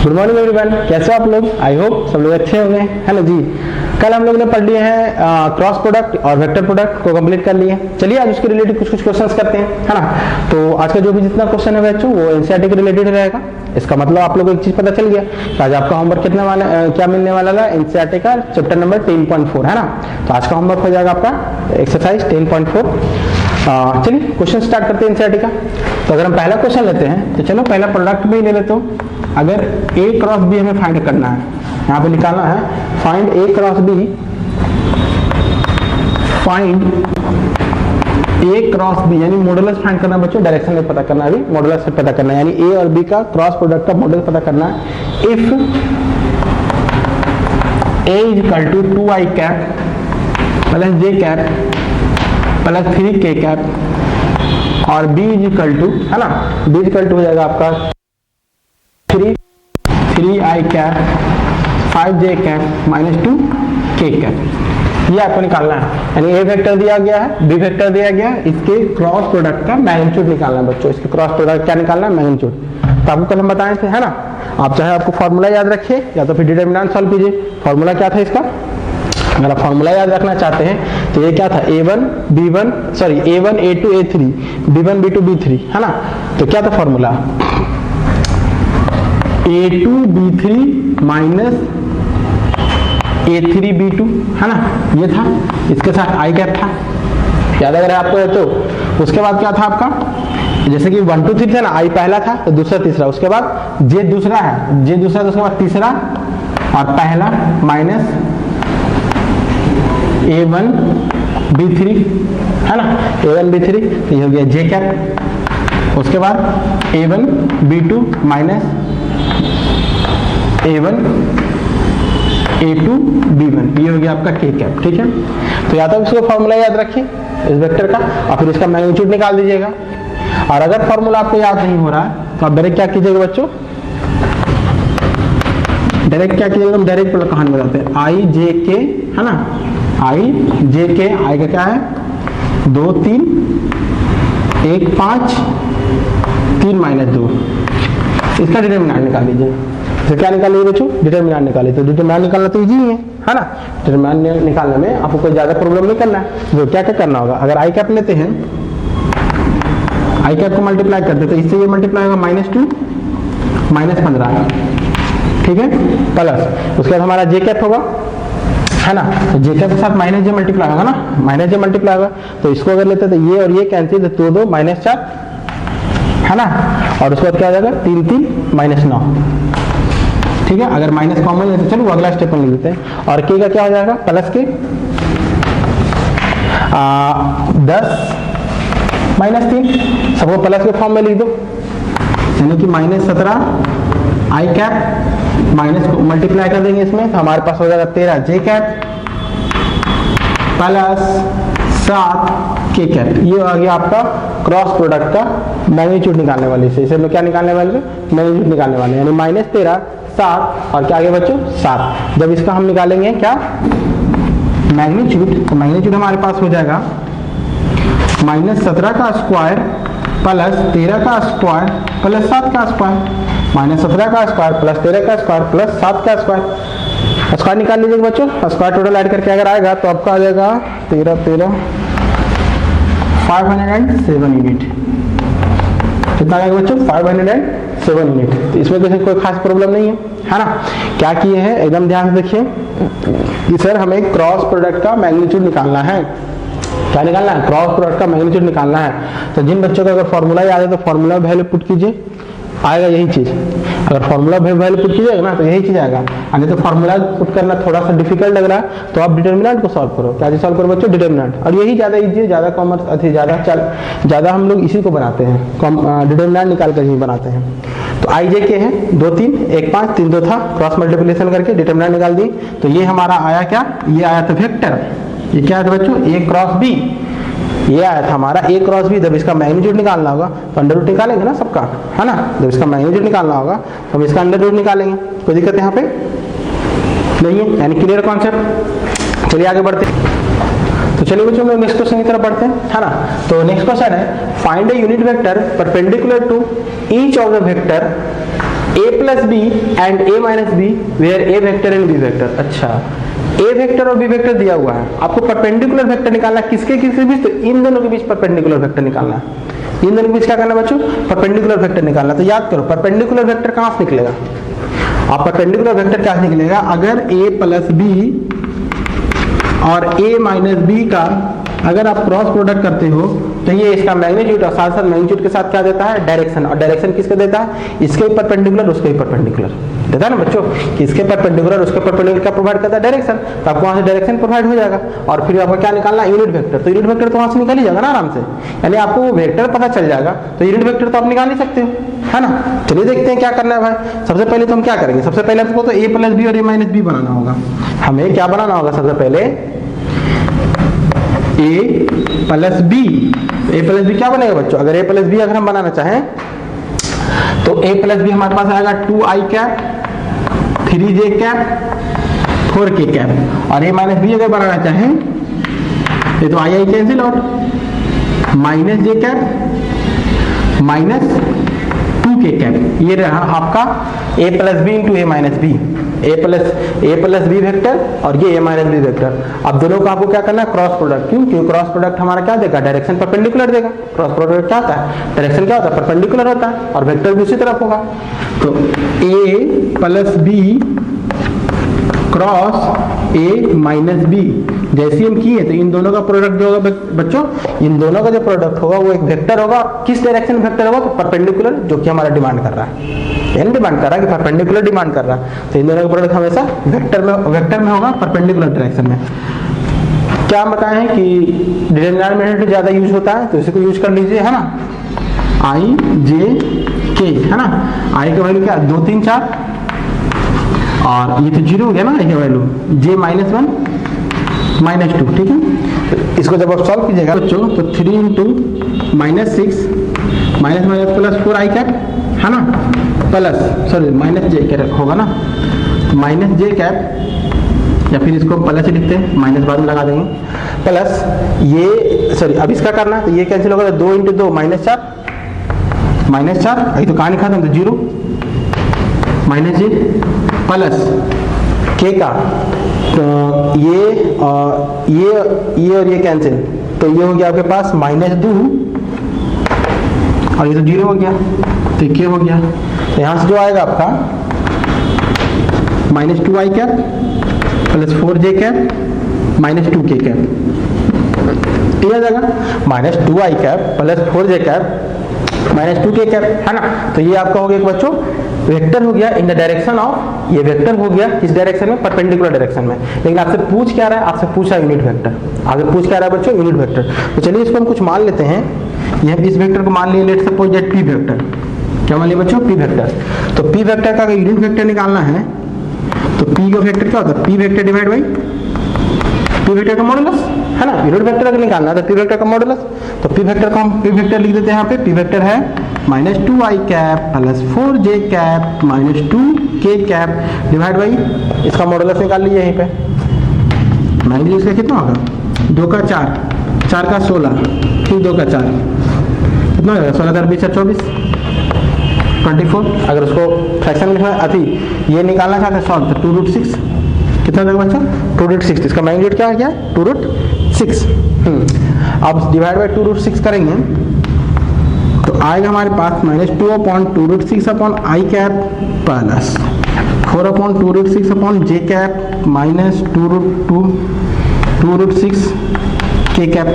Good morning everyone, कैसे हो आप लोग? आई होप सब लोग अच्छे होंगे, है ना जी। कल हम लोग ने पढ़ लिए हैं क्रॉस प्रोडक्ट और वेक्टर प्रोडक्ट को कंप्लीट कर लिए। चलिए आज उसके रिलेटेड कुछ क्वेश्चंस करते हैं, है ना। तो आज का जो भी जितना क्वेश्चन है बच्चों वो एनसीईआरटी के रिलेटेड रहेगा। इसका मतलब आप लोगों को एक चीज पता चल गया कि आज आपका होमवर्क कितना वाला क्या मिलने वाला है, एनसीईआरटी का चैप्टर नंबर 10.4, है ना। तो आज का होमवर्क हो जाएगा आपका एक्सरसाइज 10.4। चलिए क्वेश्चन स्टार्ट करते हैं एनसीईआरटी का। तो अगर हम पहला क्वेश्चन लेते हैं तो चलो पहला प्रोडक्ट में ही ले लेते हो। अगर ए क्रॉस बी हमें फाइंड करना है, यहाँ पे निकालना है फाइंड ए क्रॉस बी, फाइंड ए क्रॉस बी यानी मॉडुलस फाइंड करना बच्चों, डायरेक्शन नहीं पता करना, अभी मॉडुलस से पता करना है, यानी ए और बी का क्रॉस प्रोडक्ट का मॉडुलस पता करना है। If a is equal to 2i cap plus j cap plus 3k cap और b इज इक्वल टू, है ना, b इज इक्वल टू हो जाएगा आपका 3i cap 5j cap minus 2k cap. ये आपको निकालना है, यानी ए वेक्टर दिया गया है, बी वेक्टर दिया गया है, इसके क्रॉस प्रोडक्ट का मैग्नीट्यूड निकालना है बच्चों। इसके क्रॉस प्रोडक्ट क्या निकालना है? मैग्नीट्यूड। तो आपको कल हम बताए थे, है ना। आप चाहे आपको फॉर्मूला याद रखिए या तो फिर डिटरमिनेंट सॉल्व कीजिए। फॉर्मूला क्या था इसका? अगर आप फॉर्मूला याद रखना चाहते हैं तो ये क्या था? A1 A2 A3 B1 B2 B3, है ना। तो क्या था formula? A2 B3 minus A3 B2, है ना, ये था। इसके साथ i कैप था, याद अगर आपको है तो। उसके बाद क्या था आपका? जैसे कि 1 2 3 था ना, i पहला था तो दूसरा तीसरा, उसके बाद j दूसरा है, j दूसरा तो उसके बाद तीसरा और पहला माइनस A1 B3, है ना, A1 B3, ये हो गया j कैप। उसके बाद A1 B2 minus A1 A2 B1, ये हो गया आपका k कैप, ठीक है। तो या तो इसको फॉर्मूला याद रखिए इस वेक्टर का और फिर इसका मैग्नीट्यूड निकाल दीजिएगा। और अगर फॉर्मूला आपको याद नहीं हो रहा है तो आप डायरेक्ट क्या कीजिएगा बच्चों? डायरेक्ट क्या कीजिएगा? हम डायरेक्ट कहानी बताते हैं, i j k, है ना, i j k, i का क्या है 2 3 1 5 3 माइनस 2, इसका डिटरमिनेंट निकाल लीजिए। तो क्या निकाल लीजिए बच्चों? डिटरमिनेंट निकालिए। तो डिटरमिनेंट निकालना तो इजी है ना। डिटरमिनेंट निकालने में आपको कोई ज्यादा प्रॉब्लम नहीं करना है। जो क्या क्या करना होगा, अगर i कैप लेते हैं, i कैप को मल्टीप्लाई करते तो इससे ये मल्टीप्लाई होगा -2 -15, ठीक है, प्लस उसके बाद हमारा j कैप होगा, है ना। तो j कैप के साथ माइनस j मल्टीप्लाई होगा ना, माइनस j मल्टीप्लाई होगा। तो इसको अगर लेते तो ये और ये कैंसिल, तो 2 -4, है ना। और उसके बाद क्या हो जाएगा 3 3 -9, ठीक है। अगर माइनस कॉमन है तो चलो अगला स्टेप में लिख देते हैं। और k का क्या हो जाएगा? प्लस के 10 -3, सबको प्लस के फॉर्म में लिख दो, यानी कि -17 i कैप माइनस को मल्टीप्लाई कर देंगे इसमें, तो हमारे पास हो जाएगा 13 j cap plus 7 k cap. ये आ गया आपका क्रॉस प्रोडक्ट का मैग्नीट्यूड निकालने वाले से। इसे हम लोग क्या निकालने वाले? मैग्नीट्यूड निकालने वाले, यानी -13 7 और क्या आ गया बच्चों? 7। जब इसका हम निकालेंगे क्या मैग्नीट्यूड, तो मैग्नीट्यूड हमारे पास हो जाएगा -17 का स्क्वायर प्लस 13 का स्क्वायर प्लस 7 का स्क्वायर, -17 का स्क्वायर प्लस 13 का स्क्वायर प्लस 7 का स्क्वायर। स्क्वायर निकाल लीजिएगा बच्चों। स्क्वायर टोटल ऐड करके अगर आएगा तो आपका आ जाएगा 13 507 यूनिट। कितना आएगा बच्चों? 507 यूनिट। तो इसमें कोई खास प्रॉब्लम नहीं है ना। क्या किए हैं एकदम ध्यान से देखिए कि सर हमें क्रॉस प्रोडक्ट का मैग्नीट्यूड निकालना है। क्या निकालना है? क्रॉस प्रोडक्ट का मैग्नीट्यूड निकालना है। तो जिन बच्चों को अगर फॉर्मूला याद है तो फॉर्मूला वैल्यू पुट कीजिए, आएगा यही चीज। अगर फॉर्मूला वैल्यू पुट कीजिएगा ना तो यही चीज आएगा। अगर तो फॉर्मूला पुट करना थोड़ा सा डिफिकल्ट लग रहा है तो आप डिटरमिनेंट को सॉल्व करो। क्या सॉल्व करो बच्चों? डिटरमिनेंट। और यही ज्यादा इजी, ज्यादा कॉमर्स अति ज्यादा हम लोग इसी को बनाते हैं, डिटरमिनेंट निकाल कर ही बनाते हैं। तो i j k है 2 3 1 5 3 2 था, क्रॉस मल्टीप्लिकेशन करके डिटरमिनेंट निकाल दी। तो ये हमारा आया क्या? ये आया था वेक्टर। ये क्या है बच्चों? a क्रॉस b, ये आया था हमारा a क्रॉस b। जब इसका मैग्नीट्यूड निकालना होगा तो अंडर रूट निकालेंगे ना सबका, है ना। जब इसका मैग्नीट्यूड निकालना होगा तो हम इसका अंडर रूट निकालेंगे। कोई दिक्कत यहाँ पे नहीं है, यानी क्लियर कॉन्सेप्ट। चलिए आगे बढ़ते हैं। तो चलिए बच्चों हम लोग नेक्स्ट क्वेश्चन की तरफ बढ़ते हैं, है ना। तो नेक्स्ट क्वेश्चन है find a unit vector perpendicular to each of the vector a plus b and a minus b where a vector and b vector. अच्छा, a वेक्टर और b वेक्टर दिया हुआ है, आपको परपेंडिकुलर वेक्टर निकालना है। किसके किसके बीच? तो इन दोनों के बीच परपेंडिकुलर वेक्टर निकालना है। इन दोनों के बीच क्या करना है बच्चों? परपेंडिकुलर वेक्टर निकालना। तो याद करो परपेंडिकुलर वेक्टर कहां से निकलेगा? आप परपेंडिकुलर वेक्टर क्या से निकलेगा? अगर a प्लस बी और a माइनस बी का अगर आप क्रॉस प्रोडक्ट करते हो तो ये इसका मैग्नीट्यूड और साथ साथ मैग्नीट्यूड के साथ क्या देता है? डायरेक्शन। और डायरेक्शन किसके देता है? इसके परपेंडिकुलर उसके परपेंडिकुलर देता है ना बच्चों, कि इसके परपेंडिकुलर उसके परपेंडिकुलर क्या प्रोवाइड करता है? डायरेक्शन। तो आपको वहां से डायरेक्शन प्रोवाइड हो जाएगा और फिर आपको क्या निकालना? Unit vector. तो यूनिट वेक्टर तो वहां से निकल ही जाएगा ना आराम से, यानी आपको वो वेक्टर पता चल जाएगा, तो यूनिट वेक्टर तो आप निकाल ही सकते हो, है ना। चलिए देखते हैं क्या करना है भाई। सबसे पहले तो हम क्या करेंगे? सबसे पहले हमको तो a प्लस बी और a माइनस बी बनाना होगा। हमें क्या बनाना होगा? सबसे पहले a plus b. a plus b क्या बनेगा बच्चों? अगर a प्लस बी अगर हम बनाना चाहें तो a प्लस बी हमारे पास आएगा 2i cap 3j cap 4k cap. और a माइनस बी अगर बनाना चाहें ये तो i cancel out, minus j cap minus 2k cap. ये रहा आपका a plus b into a minus b, a plus b vector और ये a माइनस बी वेक्टर। अब दोनों का आपको क्या करना है? Cross product. क्यों? क्योंकि क्रॉस प्रोडक्ट हमारा क्या देगा? डायरेक्शन परपेंडिकुलर देगा। क्रॉस प्रोडक्ट क्या होता है? डायरेक्शन क्या होता है? परपेंडिकुलर होता है और वेक्टर भी उसी तरफ होगा। तो a plus b cross a minus b जैसे हम किए तो इन दोनों का प्रोडक्ट जो होगा बच्चों, इन दोनों का जो प्रोडक्ट होगा वो एक वेक्टर होगा। किस डायरेक्शन में वेक्टर होगा? तो परपेंडिकुलर, जो कि हमारा डिमांड कर रहा है, यानी डिमांड कर रहा है कि परपेंडिकुलर डिमांड कर रहा है। तो इन दोनों का प्रोडक्ट हमेशा वेक्टर में होगा, परपेंडिकुलर डायरेक्शन में। क्या हम बताएं हैं कि डिटरमिनेंट ज्यादा यूज होता है तो इसी को यूज कर लीजिए, है ना। आई जे के, है ना। आई का वैल्यू क्या? 2 3 4 और ये तो 0 हो गया ना आई का वैल्यू, जे माइनस 1 माइनस 2, ठीक है। तो इसको जब आप सॉल्व कीजिएगा बच्चों तो 3 into minus 6 minus minus plus 4 आई कैप, है ना, plus sorry minus j cap होगा ना, माइनस जे कैप, या फिर इसको प्लस ही लिखते हैं, माइनस बाद में लगा देंगे, प्लस ये सॉरी अब इसका करना है तो ये कैंसिल होगा, 2 इंटू 2 माइनस 4 अभी तो कहानी खत्म, तो 0 माइनस जे प्लस के का, तो ये और ये कैंसिल, तो ये हो गया आपके पास माइनस 2 और ये तो 0 हो गया, तो क्या हो गया, तो यहां से जो आएगा आपका minus 2i cap plus 4j cap minus 2k cap, ठीक है जाएगा, minus 2i cap plus 4j cap minus 2k cap, है ना। तो ये आपका हो गया बच्चों वेक्टर हो गया इन द डायरेक्शन ऑफ, ये वेक्टर हो गया किस डायरेक्शन में? परपेंडिकुलर डायरेक्शन में। लेकिन आपसे पूछ क्या रहा है? आपसे पूछा यूनिट वेक्टर, आगे पूछ क्या रहा है बच्चों? Unit vector. तो चलिए इसको हम कुछ मान लेते हैं, ये इस वेक्टर को मान लिए, let suppose that P vector, क्या मान लिया बच्चों? P vector. तो पी वेक्टर का अगर यूनिट वेक्टर निकालना है तो पी का वेक्टर क्या होता है? P vector divide by P vector का मॉडुलस, है ना। यूनिट वेक्टर अगर निकालना है तो पी वेक्टर का मॉडुलस, तो पी वेक्टर को हम पी वेक्टर लिख देते हैं यहाँ पे, पी वेक्टर है minus 2i cap plus 4j cap minus 2k cap divide by इसका मॉडुलस निकाल लीजिए यहीं पे, मैग्नीट्यूड इसका कितना होगा? 2 का 4, 4 का 16, फिर 2 का 4, कितना होगा? 16 20 24, 24। अगर उसको फ्रैक्शन लिखना अभी ये निकालना चाहते हैं सॉल्व, तो 2√6 कितना देगा बच्चा? 2√6, इसका मैग्नीट्यूड क्या है? क्या 2√6। अब डिवाइड बाई 2√6 करेंगे तो आएगा हमारे पास minus 2/2√6 upon i cap plus 4/2√6 upon j cap minus 2√6 k cap,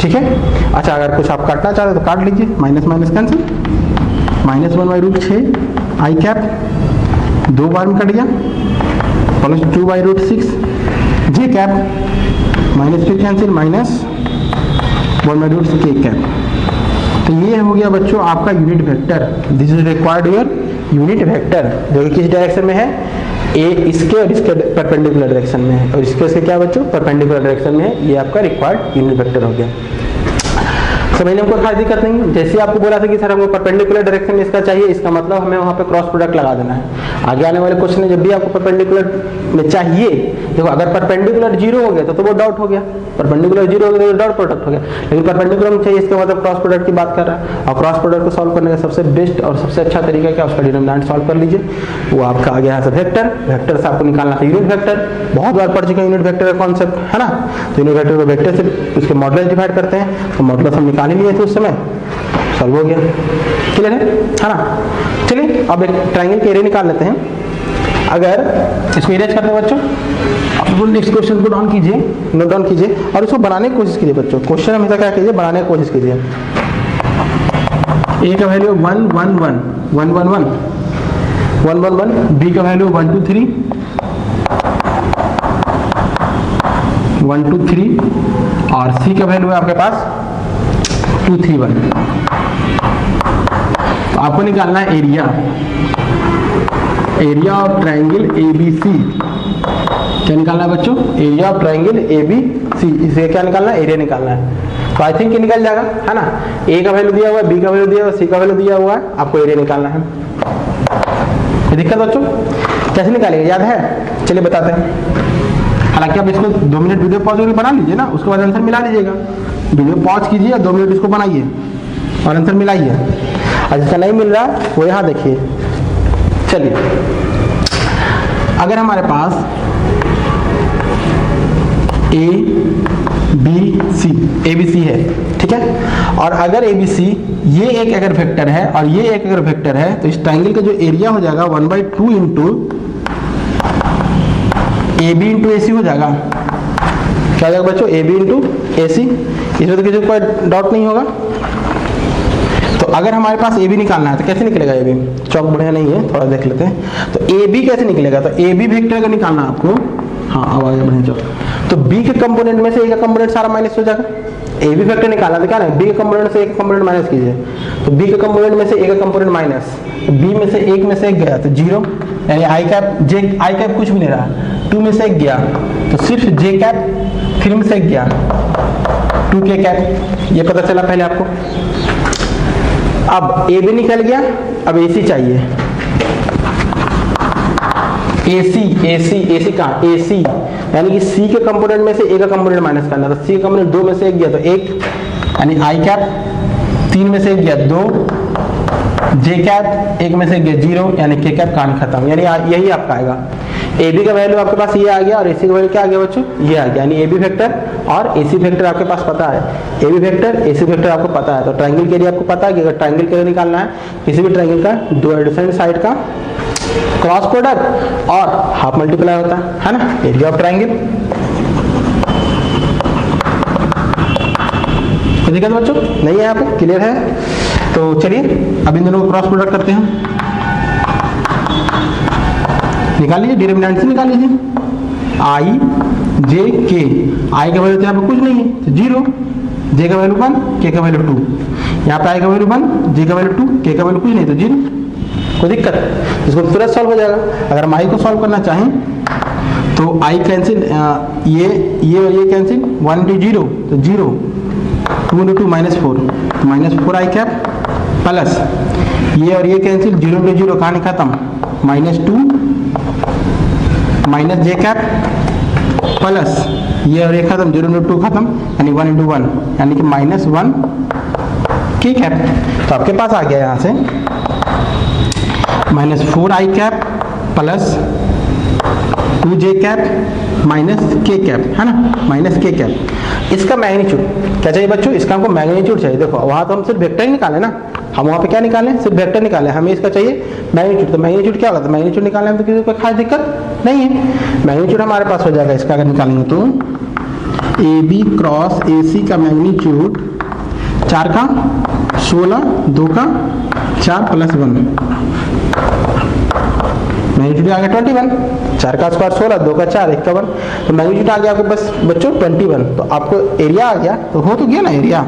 ठीक है। अच्छा अगर कुछ आप काटना चाहते तो काट लीजिए, माइनस माइनस कैंसिल, माइनस 1/√6 आई कैप 2 बार में कट गया, प्लस 2/√6 जे कैप माइनस 2 कैंसिल माइनस 1/√6 के कैप। तो ये हो गया बच्चों आपका unit vector, this is required your unit vector, जो कि किस डायरेक्शन में है? ए इसके और इसके परपेंडिकुलर डायरेक्शन में है, और इसके क्या बच्चों? परपेंडिकुलर डायरेक्शन में है। ये आपका रिक्वायर्ड यूनिट वेक्टर हो गया। समझने में कोई खास दिक्कत नहीं है। जैसे आपको बोला था कि सर हमको परपेंडिकुलर डायरेक्शन में इसका चाहिए, इसका मतलब हमें वहाँ पे क्रॉस प्रोडक्ट लगा देना है। आगे आने वाले क्वेश्चन में जब भी आपको परपेंडिकुलर में चाहिए, देखो अगर परपेंडिकुलर जीरो हो गया तो वो डॉट हो गया, परपेंडिकुलर जीरो हो गया तो डॉट प्रोडक्ट हो गया, लेकिन परपेंडिकुलर में चाहिए, इसका मतलब क्रॉस प्रोडक्ट की बात कर रहा है। और क्रॉस प्रोडक्ट को सॉल्व करने का सबसे बेस्ट और सबसे अच्छा तरीका क्या, उसका डिटरमिनेंट सॉल्व कर लीजिए। वो आपका आ गया है वेक्टर, वेक्टर से आपको निकालना था यूनिट वेक्टर, बहुत बार पढ़ चुके हैं यूनिट वेक्टर का कॉन्सेप्ट, है ना। तो यूनिट वेक्टर को वेक्टर से उसके मॉडुलस डिवाइड करते हैं, तो मॉडुलस हम निकाल ही लिए थे उस समय, सॉल्व हो गया, क्लियर है ना। चलिए अब एक ट्रायंगल के एरिया निकाल लेते हैं। अगर इसको इरेज करते हैं बच्चों, आप नेक्स्ट क्वेश्चन को डाउन कीजिए, नोट डाउन कीजिए और इसको बनाने की कोशिश कीजिए बच्चों। क्वेश्चन हमेशा क्या कीजिए, बनाने की कोशिश कीजिए। ए का वैल्यू 1 1 1 1 1 1 1 1 1, बी का वैल्यू 1 2 3 1 2 3 और सी का वैल्यू है आपके पास 2 3 1। तो आपको निकालना है area, area of triangle ABC. क्या निकालना है बच्चों, एरिया ऑफ ट्रायंगल एबीसी। इसे क्या निकालना है, एरिया निकालना है। तो आई थिंक ये निकल जाएगा, है ना। ए का वैल्यू दिया हुआ है, बी का वैल्यू दिया हुआ है, सी का वैल्यू दिया हुआ है, आपको एरिया निकालना है। ये दिक्कत बच्चों कैसे निकालेंगे, याद है? चलिए बताते हैं। हालांकि आप इसको 2 मिनट वीडियो पॉज करके बना लीजिए ना, उसके बाद आंसर मिला लीजिएगा। वीडियो पॉज कीजिए और 2 मिनट इसको बनाइए और आंसर मिलाइए। और जिसका नहीं मिल रहा वो यहाँ देखिए। चलिए, अगर हमारे पास A B C, A B C है, ठीक है, और अगर ए बी सी ये एक अगर वेक्टर है और ये एक अगर वेक्टर है, तो इस ट्रायंगल का जो एरिया हो जाएगा 1/2 इंटू ए बी इंटू ए सी हो जाएगा। क्या हो जाएगा बच्चों, ए बी इंटू ए सी। इसमें तो किसी कोई डाउट नहीं होगा। तो अगर हमारे पास ए बी निकालना है तो कैसे निकलेगा, ए बी चौक बढ़िया नहीं है, थोड़ा देख लेते हैं। तो ए बी कैसे निकलेगा, तो ए बी वेक्टर का निकालना आपको, हाँ आवाज बढ़िया चौक। तो बी के कंपोनेंट में से ए का कंपोनेंट सारा माइनस हो जाएगा। ए बी वेक्टर निकालना तो क्या ना, बी के कंपोनेंट से ए का कंपोनेंट माइनस कीजिए। तो बी के कंपोनेंट में से ए का कंपोनेंट माइनस, बी में से एक में से एक गया तो 0, यानी आई कैप जे आई कैप कुछ भी नहीं रहा, 2 में से एक गया तो सिर्फ जे कैप, 3 में से एक गया 2 के कैप। ये पता चला पहले आपको। अब ए बी निकल गया, अब ए सी चाहिए। AC कहाँ, AC यानी कि C के कंपोनेंट में से A का कंपोनेंट माइनस करना। तो C का कंपोनेंट 2 में से 1 गया तो 1, यानी I कैप, 3 में से 1 गया 2, J कैप 1 में से 1 गया 0, यानी K कैप कहानी खत्म। यानी यही आपका आएगा। AB का वैल्यू आपके पास ये आ गया और AC का वैल्यू क्या आ गया बच्चों, ये आ गया। यानी AB वेक्टर और AC वेक्टर आपके पास पता है, AB वेक्टर AC वेक्टर आपको पता है। तो ट्रायंगल के लिए आपको पता है कि अगर ट्रायंगल के लिए निकालना है किसी भी ट्रायंगल का दो एडजेसेंट साइड का क्रॉस प्रोडक्ट और हाफ मल्टीप्लाई होता है ना, एरिया ऑफ ट्रायंगल। तो दिक्कत बच्चों नहीं है, यहाँ पे क्लियर है। तो चलिए अब इन दोनों को क्रॉस प्रोडक्ट करते हैं। निकाल लीजिए, डिटरमिनेंट से निकाल लीजिए। आई जे के, आई का वैल्यू यहाँ पे कुछ नहीं है तो 0, जे का वैल्यू 1, के का वैल्यू 2। यहाँ पे आई का वैल्यू 1, जे का वैल्यू 2, के का वैल्यू कुछ नहीं तो 0। कोई दिक्कत, इसको तुरंत सॉल्व हो जाएगा। अगर हम आई को सॉल्व करना चाहें तो आई कैंसिल, ये और ये कैंसिल, 1 इंटू 0 तो 0, 2 इंटू 2 -4 तो -4 आई कैप प्लस ये और ये कैंसिल, 0 इंटू 0 कहानी खत्म, -2 माइनस जे कैप प्लस ये और ये खत्म, 0 इंटू 2 खत्म, यानी 1 इंटू 1 यानी कि -1 के कैप। तो आपके पास आ गया यहाँ से -4 आई कैप प्लस 2 जे कैप माइनस के कैप, है ना, माइनस के कैप। इसका मैग्नीट्यूड क्या चाहिए बच्चों, इसका हमको मैग्नीट्यूड चाहिए। देखो वहाँ तो हम सिर्फ वेक्टर ही निकाले ना, हम वहाँ पे क्या निकालें, सिर्फ वेक्टर निकाले, हमें इसका चाहिए मैग्नीट्यूड। तो मैग्नीट्यूड क्या होगा, तो मैग्नीट्यूड निकालने में तो किसी को कोई खास दिक्कत नहीं है। मैग्नीट्यूड हमारे पास हो जाएगा इसका, अगर निकालेंगे तो ए बी क्रॉस ए सी का मैग्नीट्यूड 4 का 16, 2 का 4 प्लस 1, मैग्नीट्यूड आ गया 21, 4 का स्क्वायर 16, 2 का 4, 1 का 1, तो मैग्नीट्यूड आ गया आपको बस बच्चों 21। तो आपको एरिया आ गया, तो हो तो गया ना एरिया,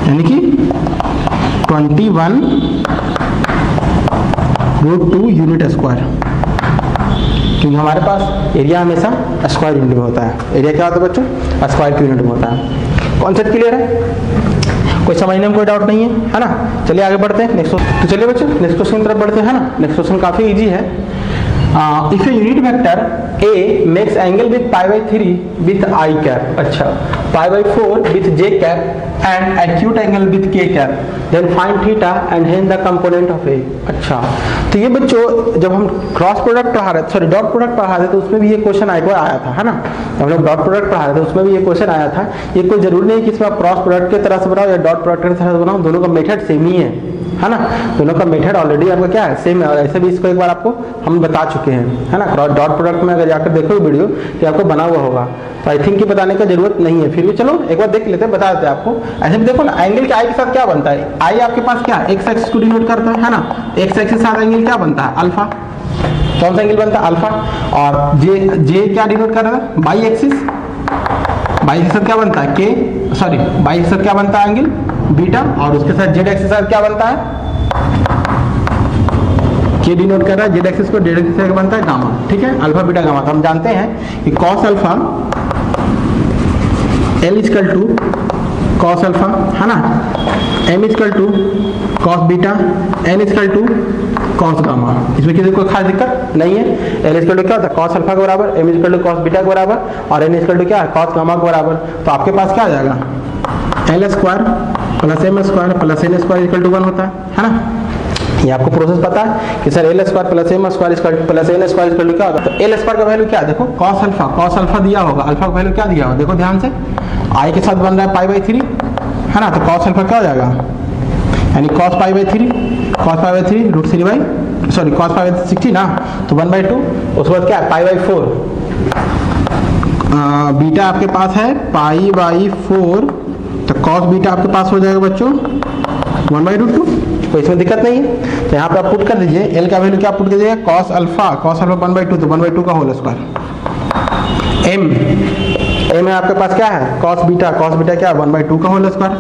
यानी कि 21 √2 यूनिट स्क्वायर। क्योंकि हमारे पास एरिया हमेशा स्क्वायर यूनिट में होता है। एरिया क्या होता है बच्चों? स्क्वायर की यूनिट में होता है। कॉन्सेप्ट क्लियर है? कोई समझने में कोई डाउट नहीं है ना? चलिए आगे बढ़ते हैं नेक्स्ट। तो चलिए बच्चों नेक्स्ट क्वेश्चन की तरफ बढ़ते हैं ना। नेक्स्ट क्वेश्चन काफी इजी है। If a unit vector a makes angle with π/3 with i cap, अच्छा π/4 with j cap and acute angle with k cap, then find theta and hence the component of a. अच्छा, तो ये बच्चों जब हम cross product पढ़ा रहे, sorry dot product पढ़ा रहे थे, तो उसमें भी ये क्वेश्चन एक बार आया था, है ना? तो हम लोग डॉट प्रोडक्ट पढ़ा रहे थे, उसमें भी ये क्वेश्चन आया था। ये कोई जरूरी नहीं कि इसमें आप क्रॉस प्रोडक्ट की तरह से बनाओ या डॉट प्रोडक्ट की तरह से बनाओ, दोनों का मेथड सेम ही है ना? दोनों का मेथड ऑलरेडी आपका क्या है? सेम है। और ऐसे भी इसको एक बार आपको हम बता चुके हैं, है ना? डॉट प्रोडक्ट में अगर जाकर देखो वीडियो तो आपको बना हुआ होगा, तो आई थिंक कि बताने का जरूरत नहीं है। फिर भी चलो एक बार देख लेते हैं, बता देते हैं आपको। ऐसे भी देखो ना, एंगल के आई के साथ क्या बनता है? आई आपके पास क्या एक्स एक्सिस को डिनोट करता है ना? एक्स एक्सिस के साथ एंगल क्या बनता है? अल्फा। कौन सा एंगल बनता है? अल्फा। और जे क्या डिनोट कर रहा है? By axis. बाई के साथ क्या बनता है? के, सॉरी बाई के साथ क्या बनता है? Angle beta. और उसके साथ जेड एक्सिस के साथ क्या बनता है? के डिनोट कर रहा है जेड एक्सिस को, जेड एक्सिस का बनता है गामा। ठीक है, अल्फा बीटा गामा। तो हम जानते हैं कि cos alpha l equal to cos alpha, है ना? M equal to cos beta, n equal to cos gamma. इसमें किसी को खास दिक्कत नहीं है। एल इजकल टू क्या होता है? कॉस अल्फा के बराबर, m equal to cos beta के बराबर, और एन इजकल टू क्या है? कॉस गामा के बराबर। तो आपके पास क्या आ जाएगा? L square plus m square plus n square equal to 1 होता है ना? ये आपको प्रोसेस पता है कि sir l square plus m square plus n square equal to क्या होता है? तो एल स्क्वायर का वैल्यू क्या है? देखो कॉस अल्फा दिया होगा, अल्फा का वैल्यू क्या दिया होगा? देखो ध्यान से, आई के साथ बन रहा है π/3, है ना? तो कॉस अल्फा क्या हो जाएगा? यानी cos π/3 root 3 by, sorry cos π/60 ना, तो 1/2। उसके बाद क्या है? π/4। बीटा आपके पास है π/4, तो कॉस बीटा आपके पास हो जाएगा बच्चों 1/2। तो इसमें दिक्कत नहीं है। तो यहाँ पे आप पुट कर दीजिए, एल का वैल्यू क्या पुट कीजिएगा? कॉस अल्फा 1/2, तो 1/2 का होल स्क्वायर। एम है आपके पास क्या है? कॉस बीटा क्या है? 1/2 का होल स्क्वायर,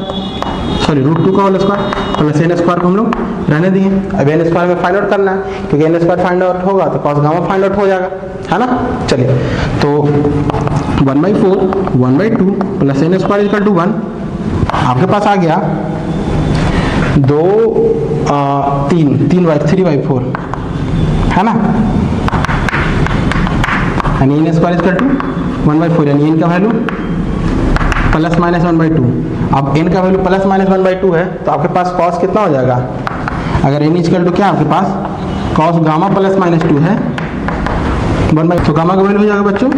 सॉरी रूट 2 का whole square plus n square को हम लोग रहने दिए। अब एन स्क्वायर में फाइंड आउट करना है, क्योंकि एन स्क्वायर फाइंड आउट होगा तो कॉस गामा फाइंड आउट हो जाएगा, है ना? चलिए, तो 1/4 1/2 plus n square equal to 1 आपके पास आ गया 3/4, है ना? यानी एन स्क्वायर इक्वल टू 1/4, यानी एन का वैल्यू प्लस माइनस 1/2। अब एन का वैल्यू प्लस माइनस 1/2 है, तो आपके पास कॉस कितना हो जाएगा? अगर एन इक्वल टू क्या आपके पास? कॉस गामा प्लस माइनस 2 है 1/2, तो गामा का वैल्यू हो जाएगा बच्चों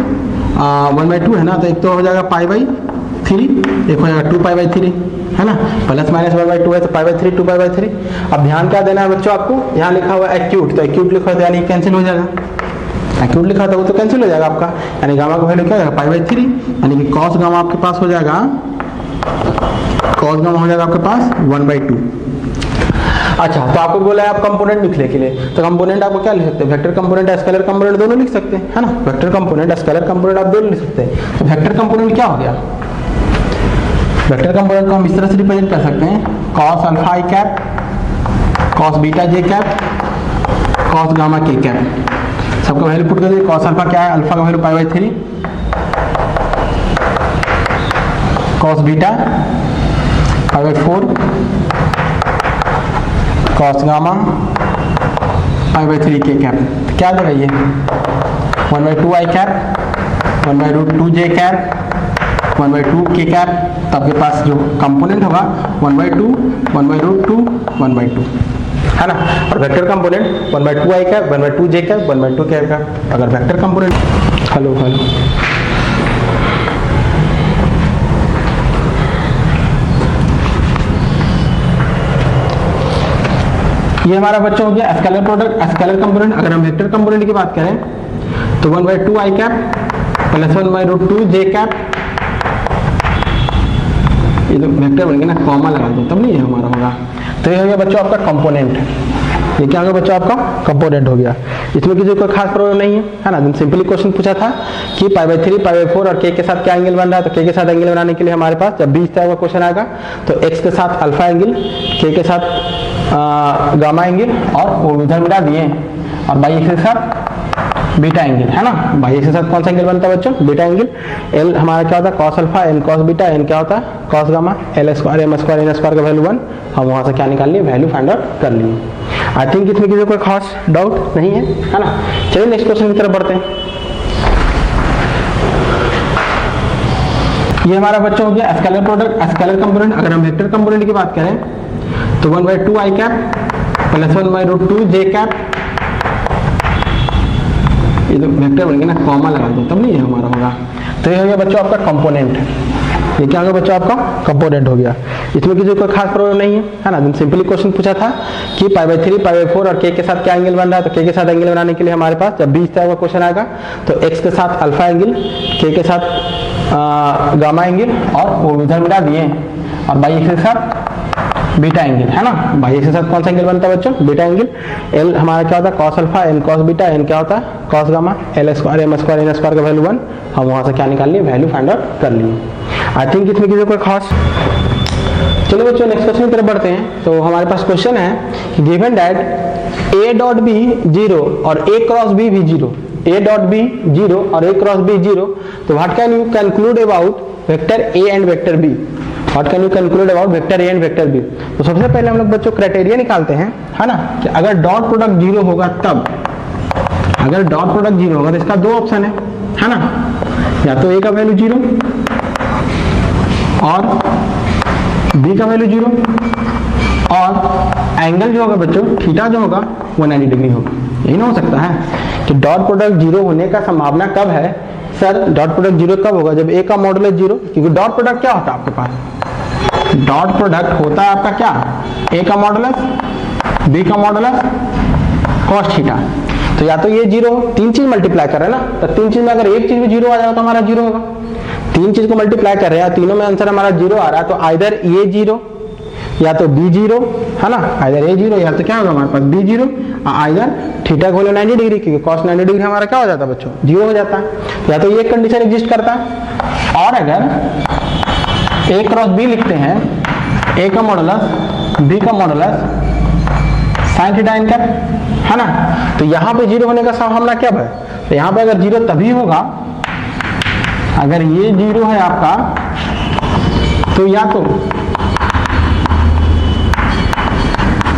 1/2 है ना? तो एक तो हो जाएगा π/3, एक हो जाएगा 2π/3, है ना? प्लस माइनस 1/2 है तो π/3 2π/3। अब ध्यान क्या देना है बच्चों आपको? यहाँ लिखा हुआ है एक्यूट, तो एक्यूट लिखा था यानी कैंसिल हो जाएगा। एक्यूट लिखा था वो तो कैंसिल हो जाएगा आपका, यानी गामा का वैल्यू क्या हो जाएगा? π/3, यानी कि कॉस गामा आपके पास हो जाएगा, कॉस गामा हो जाएगा आपके पास 1/2। अच्छा, तो आपको बोला है आप कंपोनेंट लिखने के लिए, तो कंपोनेंट आपको क्या लिख सकते हैं? वेक्टर कंपोनेंट स्केलर कंपोनेंट दोनों लिख सकते हैं, है ना? वेक्टर कंपोनेंट स्केलर कंपोनेंट आप दोनों लिख सकते हैं। तो वेक्टर कंपोनेंट क्या हो गया? वेक्टर कंपोनेंट को हम इस तरह से रिप्रेजेंट कर सकते हैं, cos alpha i cap, cos beta j cap, cos gamma k cap. सबका वैल्यू पुट कर दीजिए। कॉस अल्फा क्या है? अल्फा का value π/3, cos beta π/4, cos gamma π/3 k cap. क्या देगा ये? 1/2 आई कैप, 1/2 जे कैप, 1/2 के कैप। तो आपके पास जो कंपोनेंट होगा 1/2 1/2 1/2, है ना? और वेक्टर कंपोनेंट 1/2 आई कैप, 1/2 जे कैप, 1/2 के कैप। अगर वेक्टर कंपोनेंट हेलो ये हमारा बच्चा हो गया स्केलर प्रोडक्ट, स्केलर कंपोनेंट। अगर हम वेक्टर कंपोनेंट की बात करें तो 1/2 आई कैप प्लस 1/2 जे कैप। ये तो वेक्टर बन गया ना, कॉमा लगा दो तब नहीं है हमारा होगा। तो ये हो गया बच्चों आपका कंपोनेंट। ये क्या हो गया बच्चों? आपका कंपोनेंट हो गया। इसमें किसी कोई खास प्रॉब्लम नहीं है ना? सिंपली क्वेश्चन पूछा था कि π/3 π/4 और के के साथ क्या एंगल बन रहा है, तो के के साथ एंगल बनाने के लिए हमारे पास जब भी इस तरह का क्वेश्चन आएगा तो एक्स के साथ अल्फा एंगल, के साथ गामा एंगल, और वो इधर मिला दिए, और बाई एक्स के साथ बीटा एंगल, है ना। बाई एक्स के साथ कौन सा एंगल बनता है बच्चों? Beta angle. एल हमारा क्या होता है? Cos alpha, n cos beta, n क्या होता है? Cos gamma, l square m square n square का वैल्यू 1। हम वहां से क्या निकाल लिए? वैल्यू फाइंड आउट कर लिए। आई थिंक इसमें किसी कोई खास डाउट नहीं है ना। चलिए नेक्स्ट क्वेश्चन की तरफ बढ़ते हैं। ये हमारा बच्चों हो गया स्केलर प्रोडक्ट, स्केलर कंपोनेंट। अगर हम वेक्टर कंपोनेंट की बात करें तो 1/2 i cap plus 1/√2 j cap. ये तो वेक्टर बन गया ना, कॉमा लगा दो तब नहीं है हमारा होगा। तो ये हो गया बच्चों आपका कंपोनेंट। ये क्या हो गया बच्चों? आपका कंपोनेंट हो गया। इसमें किसी कोई खास प्रॉब्लम नहीं है ना। सिंपली क्वेश्चन पूछा था कि π/3 π/4 और k के साथ क्या एंगल बन रहा है। तो k के साथ एंगल बनाने के लिए हमारे पास जब भी इस तरह का क्वेश्चन आएगा तो x के साथ अल्फा एंगल, k के साथ गामा एंगल और वो इधर मिला दिए, और बाई एक्स के साथ बीटा एंगल, है ना। बाई एक्स के साथ कौन सा एंगल बनता है बच्चों? Beta angle. एल हमारा क्या होता है? Cos alpha, n cos beta, n क्या होता है? Cos gamma, l square m square n square का वैल्यू 1। हम वहां से क्या निकाल लिए? वैल्यू फाइंड आउट कर लिए। आई थिंक इसमें किसी कोई खास। चलो बच्चों नेक्स्ट क्वेश्चन की तरफ बढ़ते हैं। तो हमारे पास क्वेश्चन है कि given that a dot b 0 और a क्रॉस b भी 0, a डॉट बी 0 और a क्रॉस b 0, तो what can you conclude about vector a and vector b? What can you conclude about vector a and vector b? तो सबसे पहले हम लोग बच्चों क्राइटेरिया निकालते हैं, है ना, कि अगर डॉट प्रोडक्ट 0 होगा तब, अगर डॉट प्रोडक्ट 0 होगा तो इसका दो ऑप्शन है ना, या तो a का वैल्यू 0 और b का वैल्यू 0, और एंगल जो होगा बच्चों थीटा जो होगा वो 90 डिग्री होगा। यही ना हो सकता है कि डॉट प्रोडक्ट 0 होने का संभावना कब है? सर डॉट प्रोडक्ट 0 कब होगा? जब a का मॉडुलस 0, क्योंकि डॉट प्रोडक्ट क्या होता है आपके पास? डॉट प्रोडक्ट होता है आपका क्या? a का मॉडुलस, b का मॉडुलस, cos थीटा। तो या तो ये 0, तीन चीज मल्टीप्लाई कर रहे हैं ना, तो तीन चीज में अगर एक चीज भी 0 आ जाएगा तो हमारा 0 होगा। तीन चीज को मल्टीप्लाई कर रहे हैं, तीनों में आंसर हमारा 0 आ रहा है, तो आइदर a 0 या तो b 0, है ना, आइदर a 0 या तो क्या होगा हमारे पास b 0, आइदर थीटा को 90 डिग्री, क्योंकि cos 90 डिग्री हमारा क्या हो जाता है बच्चों? 0 हो जाता है। या तो ये कंडीशन एग्जिस्ट करता है, और अगर a क्रॉस b लिखते हैं, a का मॉडुलस b का modulus sin theta n cap, है ना, तो यहाँ पे 0 होने का संभावना क्या है? तो यहाँ पे अगर 0 तभी होगा अगर ये 0 है आपका, तो या तो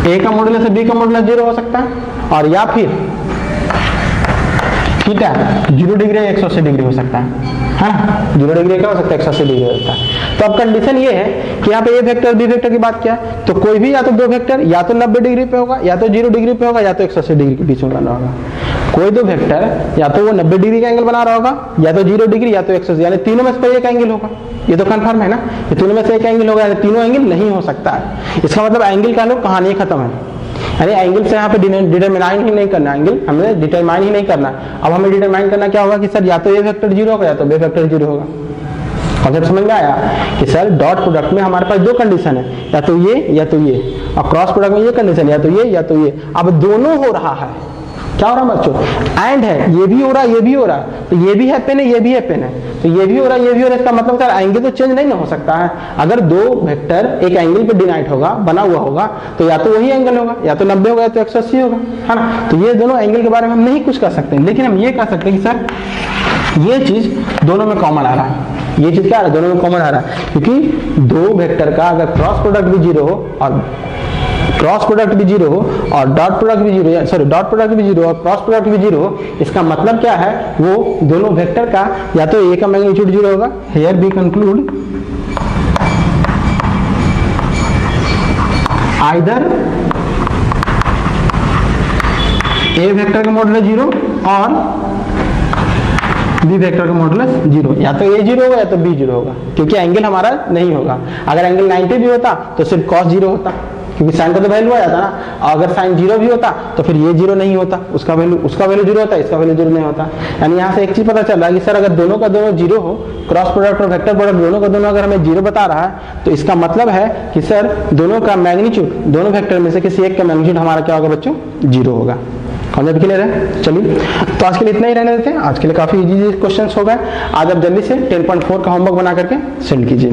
a का मॉडुलस से b का मॉडुलस 0 हो सकता है, और या फिर थीटा 0 डिग्री 180 डिग्री हो सकता है ना। 0 डिग्री क्या हो सकता है? 180 डिग्री हो सकता है। तो अब कंडीशन ये है कि यहाँ पे a वेक्टर b वेक्टर की बात किया है, तो कोई भी या तो दो वेक्टर या तो 90 डिग्री पे होगा, या तो 0 डिग्री पे होगा, या तो 180 डिग्री के बीच में बना होगा। कोई दो वेक्टर या तो वो 90 डिग्री का एंगल बना रहा होगा, या तो 0 डिग्री या तो 180, यानी तीनों में से कोई एक एंगल होगा। ये तो कंफर्म है ना, ये तीनों में से एक एंगल होगा, यानी तीनों एंगल नहीं हो सकता है। इसका मतलब एंगल का लोग कहानी खत्म है, यानी एंगल से यहाँ पे डिटरमाइन ही नहीं करना, एंगल हमें डिटरमाइन ही नहीं करना। अब हमें डिटरमाइन करना क्या होगा कि सर या तो a वेक्टर 0 होगा या तो b वेक्टर 0 होगा। कॉन्सेप्ट समझ में आया कि सर डॉट प्रोडक्ट में हमारे पास दो कंडीशन है, या तो ये या तो ये, और क्रॉस प्रोडक्ट में ये कंडीशन या तो ये या तो ये। अब दोनों हो रहा है, क्या हो रहा है बच्चों? एंड है, ये भी हो रहा है ये भी हो रहा है, तो ये भी हैपन है ये भी हैपन है, तो ये भी हो रहा है ये भी हो रहा है। इसका मतलब सर एंगल तो चेंज नहीं ना हो सकता है। अगर दो वेक्टर एक एंगल पे डिनाइट होगा, बना हुआ होगा, तो या तो वही एंगल होगा, या तो 90 होगा या तो 180 होगा, है ना। तो ये दोनों एंगल के बारे में हम नहीं कुछ कर सकते, लेकिन हम ये कह सकते हैं कि सर ये चीज दोनों में कॉमन आ रहा है। ये चीज क्या आ रहा है? दोनों में कॉमन आ रहा है, क्योंकि दो वेक्टर का अगर क्रॉस प्रोडक्ट भी 0 हो और क्रॉस प्रोडक्ट भी 0 हो और डॉट प्रोडक्ट भी 0, सॉरी डॉट प्रोडक्ट भी 0 और क्रॉस प्रोडक्ट भी 0 हो, इसका मतलब क्या है? वो दोनों वेक्टर का या तो a का मैग्नीट्यूड 0 होगा, here we conclude either a vector का मॉडुलस 0 और b वेक्टर का मॉडुलस 0, या तो a 0 होगा या तो b 0 होगा, क्योंकि एंगल हमारा नहीं होगा। अगर एंगल 90 भी होता तो सिर्फ cos 0 होता, क्योंकि साइन का तो वैल्यू आ जाता ना। अगर साइन 0 भी होता तो फिर ये 0 नहीं होता, उसका वैल्यू 0 होता, इसका वैल्यू 0 नहीं होता। यानी यहाँ से एक चीज पता चल रहा है कि सर अगर दोनों का दोनों 0 हो, क्रॉस प्रोडक्ट और वेक्टर प्रोडक्ट दोनों का दोनों अगर हमें 0 बता रहा है, तो इसका मतलब है कि सर दोनों का मैग्नीट्यूड, दोनों वेक्टर में से किसी एक का मैग्नीट्यूड हमारा क्या होगा बच्चों? 0 होगा। कॉन्सेप्ट क्लियर है? चलिए, तो आज के लिए इतना ही रहने देते हैं। आज के लिए काफी इजी क्वेश्चंस हो गए। आज आप जल्दी से 10.4 का होमवर्क बना करके सेंड कीजिए।